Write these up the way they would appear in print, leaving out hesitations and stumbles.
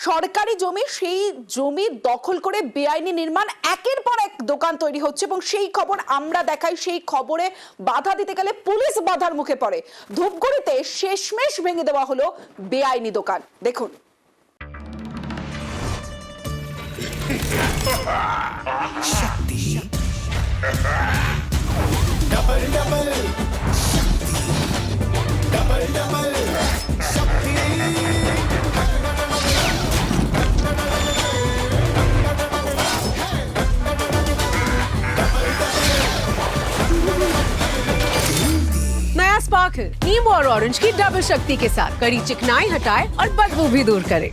সরকারি জমি, সেই জমি দখল করে বেআইনি নির্মাণ, একের পর এক দোকান তৈরি হচ্ছে এবং সেই খবর আমরা দেখাই। সেই খবরে বাধা দিতে গেলে পুলিশ বাধার মুখে পড়ে। ধূপগুড়িতে শেষমেশ ভেঙে দেওয়া হলো বেআইনি দোকান। দেখুন। डबल डबल डबल डबल शक्ति नया स्पार्कल नींबू और ऑरेंज की डबल शक्ति के साथ कड़ी चिकनाई हटाए और बदबू भी दूर करे।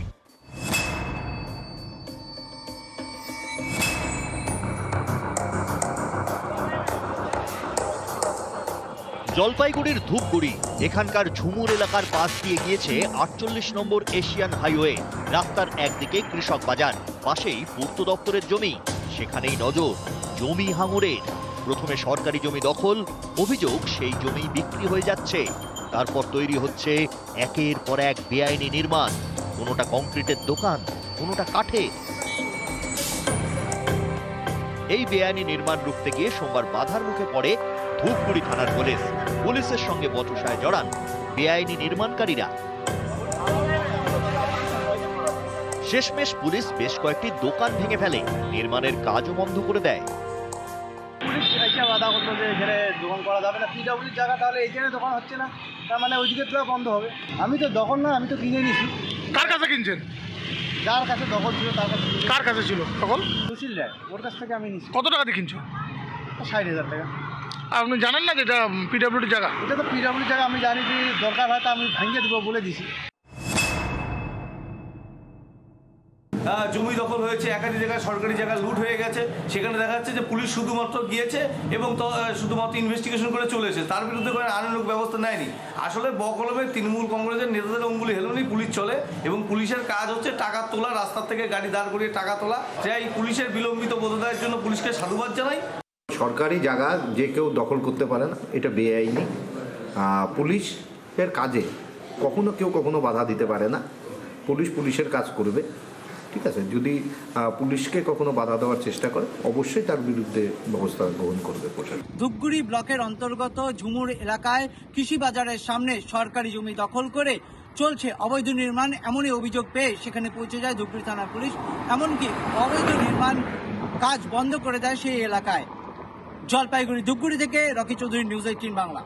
জলপাইগুড়ির ধূপগুড়ি এখানকার ঝুমুর এলাকার পাশ দিয়ে গিয়েছে ৪৮ নম্বর এশিয়ান হাইওয়ে। রাস্তার একদিকে কৃষক বাজার, পাশেই পূর্ত দপ্তরের জমি। সেখানেই নজর জমি হাঙরের। প্রথমে সরকারি জমি দখল, অভিযোগ সেই জমি বিক্রি হয়ে যাচ্ছে। তারপর তৈরি হচ্ছে একের পর এক বেআইনি নির্মাণ, কোনোটা কংক্রিটের দোকান, কোনোটা কাঠে। এই বেআইনি নির্মাণ রুখতে গিয়ে সোমবার বাধার মুখে পড়ে ধূপগুড়ি থানার পুলিশ। পুলিশের সঙ্গে বচসায় জড়ান বেআইনি নির্মাণকারীরা। শেষমেশ পুলিশ বেশ কয়েকটি দোকান ভেঙে ফেলে, নির্মাণের কাজও বন্ধ করে দেয়। পুলিশ এসে বাধা করতো যে এখানে দোকান করা যাবে না, পিডব্লিউর জায়গা, তাহলে এইখানে দোকান হচ্ছে না, তার মানে ওইদিকে তো বন্ধ হবে। আমি তো দখল না, আমি তো কিনে নিয়েছি। কার কাছে কিনছেন? যার কাছে দখল ছিল তার কাছে। কার কাছে ছিল তখন? সুশীল রায়, ওর কাছ থেকে আমি নিয়েছি। কত টাকা দিয়ে কিনছো? ৬০,০০০ টাকা। আর আপনি জানেন না যে এটা পিডব্লিউডির জায়গা? এটা তো পিডব্লিউর জায়গা, আমি জানি যে দরকার হয় তো আমি ভেঙে দেবো বলে দিছি। জমি দখল হয়েছে, একাধিক জায়গায় সরকারি জায়গা লুট হয়ে গেছে। সেখানে দেখা যাচ্ছে যে পুলিশ শুধুমাত্র গিয়েছে এবং শুধুমাত্র ইনভেস্টিগেশন করে চলে এসেছে, তার বিরুদ্ধে কোনো আইনানুগ ব্যবস্থা নেয়নি। আসলে বকলমে তৃণমূল কংগ্রেসের নেতাদের অঙ্গুলি হেলনেই পুলিশ চলে এবং পুলিশের কাজ হচ্ছে টাকা তোলা, রাস্তার থেকে গাড়ি দাঁড় করিয়ে টাকা তোলা। যে এই পুলিশের বিলম্বিত বোধদায়ের জন্য পুলিশকে সাধুবাদ জানাই। সরকারি জায়গা যে কেউ দখল করতে পারে না, এটা বেআইনি। পুলিশের কাজে কখনো কেউ কখনো বাধা দিতে পারে না। পুলিশ পুলিশের কাজ করবে, ঠিক আছে। যদি পুলিশকে কখনো বাধা দেওয়ার চেষ্টা করে, অবশ্যই তার বিরুদ্ধে ব্যবস্থা গ্রহণ করবে প্রশাসন। ধূপগুড়ি ব্লকের অন্তর্গত ঝুমুর এলাকায় কৃষি বাজারের সামনে সরকারি জমি দখল করে চলছে অবৈধ নির্মাণ, এমনই অভিযোগ পেয়ে সেখানে পৌঁছে যায় ধূপগুড়ি থানার পুলিশ। এমনকি অবৈধ নির্মাণ কাজ বন্ধ করে দেয় সেই এলাকায়। জলপাইগুড়ি ধূপগুড়ি থেকে রকি চৌধুরী, নিউজ 18 বাংলা।